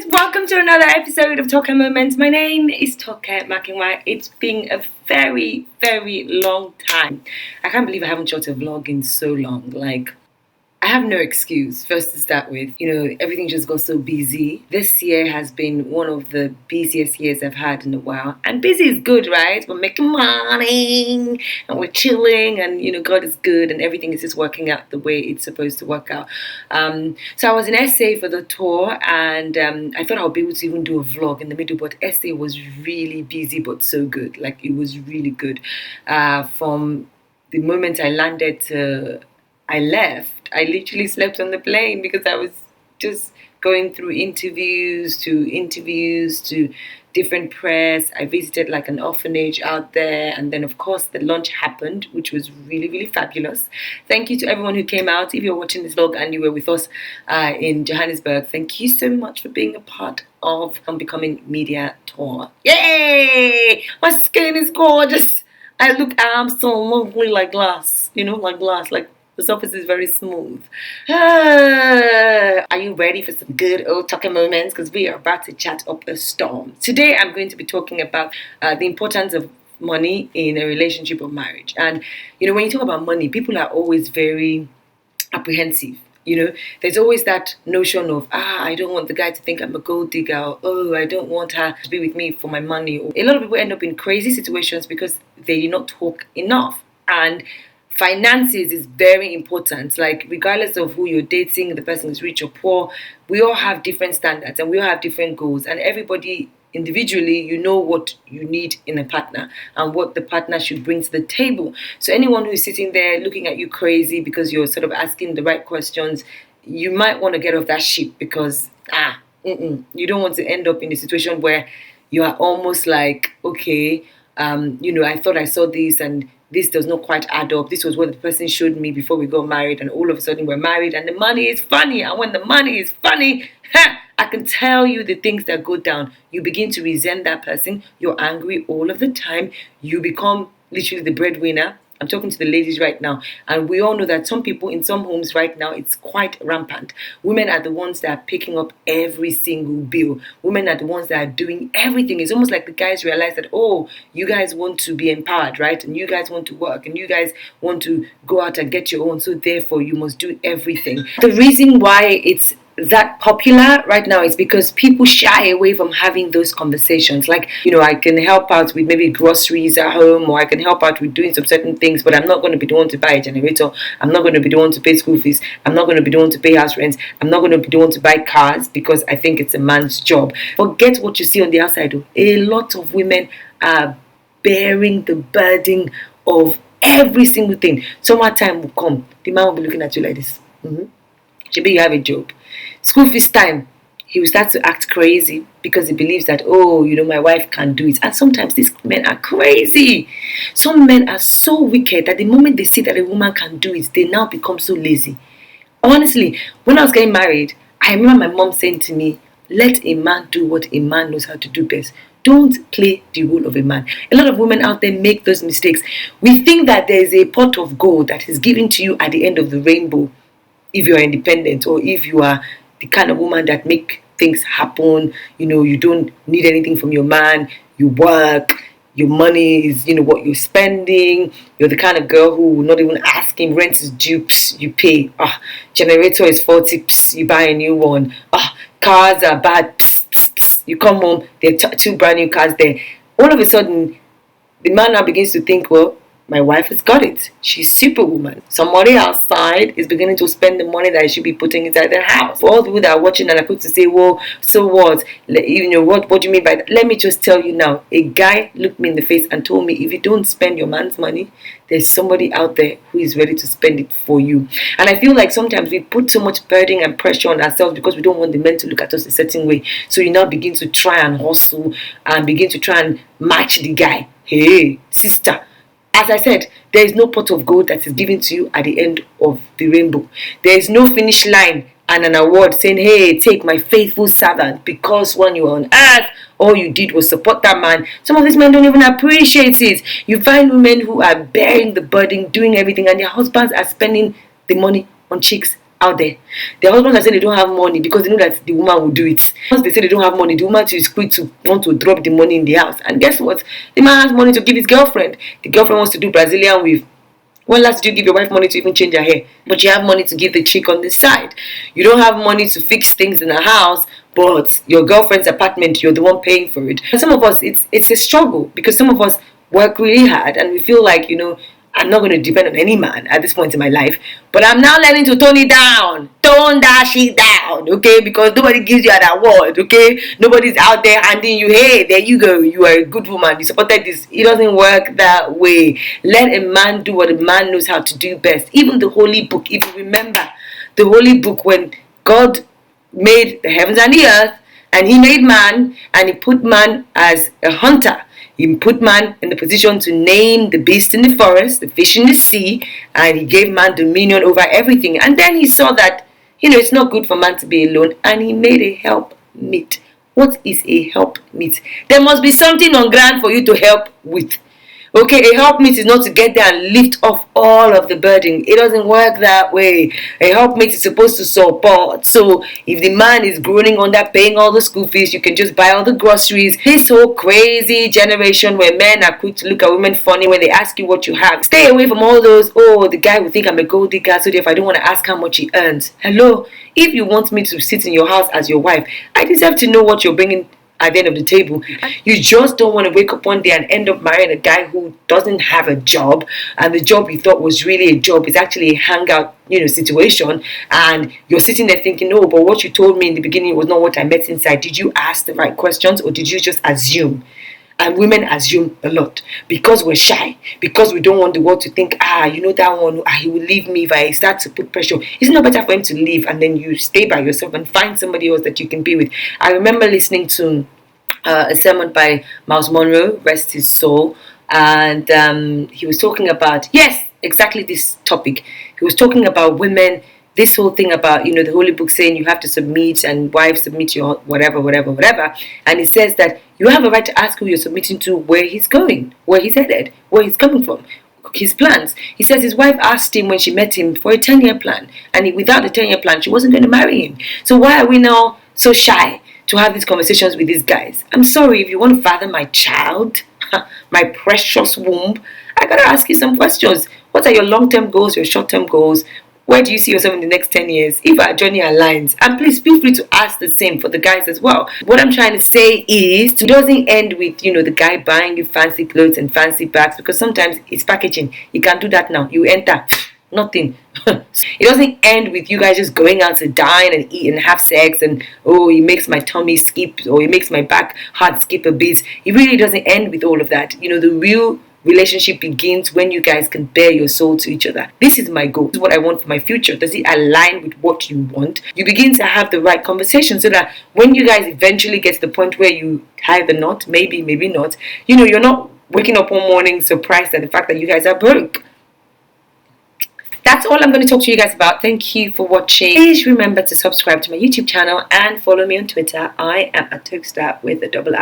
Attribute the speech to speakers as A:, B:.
A: Welcome to another episode of Toke Moments. My name is Toke Makinwa. It's been a very, very long time. I can't believe I haven't shot a vlog in so long. I have no excuse, first to start with. Everything just got so busy. This year has been one of the busiest years I've had in a while. And busy is good, right? We're making money and we're chilling and, God is good and everything is just working out the way it's supposed to work out. So I was in SA for the tour and I thought I would be able to even do a vlog in the middle, but SA was really busy but so good. It was really good. From the moment I landed to I left, I literally slept on the plane because I was just going through interviews to different press. I visited an orphanage out there, and then of course the launch happened, which was really, really fabulous. Thank you to everyone who came out. If you're watching this vlog and you were with us in Johannesburg, thank you so much for being a part of Becoming Media Tour. Yay! My skin is gorgeous. I'm so lovely like glass, the surface is very smooth. Are you ready for some good old talking moments? Because we are about to chat up a storm. Today I'm going to be talking about the importance of money in a relationship or marriage. And, when you talk about money, people are always very apprehensive. There's always that notion of, I don't want the guy to think I'm a gold digger. Or, oh, I don't want her to be with me for my money. A lot of people end up in crazy situations because they do not talk enough. And finances is very important. Regardless of who you're dating, the person is rich or poor, we all have different standards and we all have different goals. And everybody individually, you know what you need in a partner and what the partner should bring to the table. So anyone who's sitting there looking at you crazy because you're sort of asking the right questions, you might want to get off that ship because you don't want to end up in a situation where you are almost like, okay, I thought I saw this and this does not quite add up. This was what the person showed me before we got married, and all of a sudden we're married and the money is funny. And when the money is funny, I can tell you the things that go down. You begin to resent that person. You're angry all of the time. You become literally the breadwinner. I'm talking to the ladies right now. And we all know that some people in some homes right now, it's quite rampant. Women are the ones that are picking up every single bill. Women are the ones that are doing everything. It's almost like the guys realize that, oh, you guys want to be empowered, right? And you guys want to work and you guys want to go out and get your own. So therefore, you must do everything. The reason why it's that popular right now is because people shy away from having those conversations. I can help out with maybe groceries at home, or I can help out with doing some certain things, but I'm not going to be the one to buy a generator. I'm not going to be the one to pay school fees. I'm not going to be the one to pay house rents. I'm not going to be the one to buy cars because I think it's a man's job. Forget what you see on the outside. A lot of women are bearing the burden of every single thing. Summertime will come. The man will be looking at you like this. Maybe you have a job. School fees time, he will start to act crazy because he believes that, my wife can do it. And sometimes these men are crazy. Some men are so wicked that the moment they see that a woman can do it, they now become so lazy. Honestly, when I was getting married, I remember my mom saying to me, let a man do what a man knows how to do best. Don't play the role of a man. A lot of women out there make those mistakes. We think that there is a pot of gold that is given to you at the end of the rainbow if you are independent, or if you are the kind of woman that make things happen. You don't need anything from your man. You work. Your money is, what you're spending. You're the kind of girl who will not even ask him. Rent is due, you pay. Generator is 40, you buy a new one. Cars are bad, you come home, there are two brand new cars there. All of a sudden, the man now begins to think, well, my wife has got it. She's superwoman. Somebody outside is beginning to spend the money that I should be putting inside the house. For all the people that are watching and are quick to say, well, so what? What do you mean by that? Let me just tell you now. A guy looked me in the face and told me, if you don't spend your man's money, there's somebody out there who is ready to spend it for you. And I feel like sometimes we put so much burden and pressure on ourselves because we don't want the men to look at us a certain way. So you now begin to try and hustle and begin to try and match the guy. Hey, sister. As I said, there is no pot of gold that is given to you at the end of the rainbow. There is no finish line and an award saying, hey, take my faithful servant, because when you were on earth, all you did was support that man. Some of these men don't even appreciate it. You find women who are bearing the burden, doing everything, and their husbands are spending the money on chicks out there. Their husbands are saying they don't have money because they know that the woman will do it. Once they say they don't have money, the woman too is quick to want to drop the money in the house. And guess what? The man has money to give his girlfriend. The girlfriend wants to do Brazilian weave. When last did you give your wife money to even change her hair? But you have money to give the chick on the side. You don't have money to fix things in the house, but your girlfriend's apartment, you're the one paying for it. And some of us, it's a struggle because some of us work really hard and we feel like, I'm not going to depend on any man at this point in my life. But I'm now learning to tone it down. Tone that shit down, okay? Because nobody gives you an award, okay? Nobody's out there handing you, hey, there you go. You are a good woman. You supported this. It doesn't work that way. Let a man do what a man knows how to do best. Even the Holy Book, if you remember the Holy Book, when God made the heavens and the earth, and he made man, and he put man as a hunter. He put man in the position to name the beast in the forest, the fish in the sea, and he gave man dominion over everything. And then he saw that, it's not good for man to be alone, and he made a help meet. What is a help meet? There must be something on ground for you to help with. Okay, a helpmeet is not to get there and lift off all of the burden. It doesn't work that way. A helpmeet is supposed to support. So if the man is groaning under paying all the school fees, you can just buy all the groceries. This whole crazy generation where men are quick to look at women funny when they ask you what you have. Stay away from all those, the guy will think I'm a gold digger, so if I don't want to ask how much he earns. Hello, if you want me to sit in your house as your wife, I deserve to know what you're bringing at the end of the table. You just don't want to wake up one day and end up marrying a guy who doesn't have a job, and the job you thought was really a job is actually a hangout situation, and you're sitting there thinking, no, but what you told me in the beginning was not what I met inside. Did you ask the right questions, or did you just assume? And women assume a lot because we're shy, because we don't want the world to think, that one, he will leave me if I start to put pressure. Isn't it better for him to leave and then you stay by yourself and find somebody else that you can be with? I remember listening to a sermon by Miles Monroe, rest his soul, and he was talking about, exactly this topic. He was talking about women. This whole thing about, the Holy Book saying you have to submit and wives submit your whatever. And it says that you have a right to ask who you're submitting to, where he's going, where he's headed, where he's coming from, his plans. He says his wife asked him when she met him for a 10-year plan. And without a 10-year plan, she wasn't going to marry him. So why are we now so shy to have these conversations with these guys? I'm sorry, if you want to father my child, my precious womb, I got to ask you some questions. What are your long-term goals, your short-term goals? Where do you see yourself in the next 10 years? If our journey aligns, and please feel free to ask the same for the guys as well. What I'm trying to say is, it doesn't end with, the guy buying you fancy clothes and fancy bags, because sometimes it's packaging. You can do that now. You enter, nothing. It doesn't end with you guys just going out to dine and eat and have sex and, it makes my tummy skip, or it makes my back heart skip a bit. It really doesn't end with all of that. The real relationship begins when you guys can bear your soul to each other. This is my goal. This is what I want for my future. Does it align with what you want? You begin to have the right conversation so that when you guys eventually get to the point where you tie the knot, maybe not, you're not waking up one morning surprised at the fact that you guys are broke. That's all I'm going to talk to you guys about. Thank you for watching. Please remember to subscribe to my YouTube channel and follow me on Twitter. I am @Tokestar with a double R.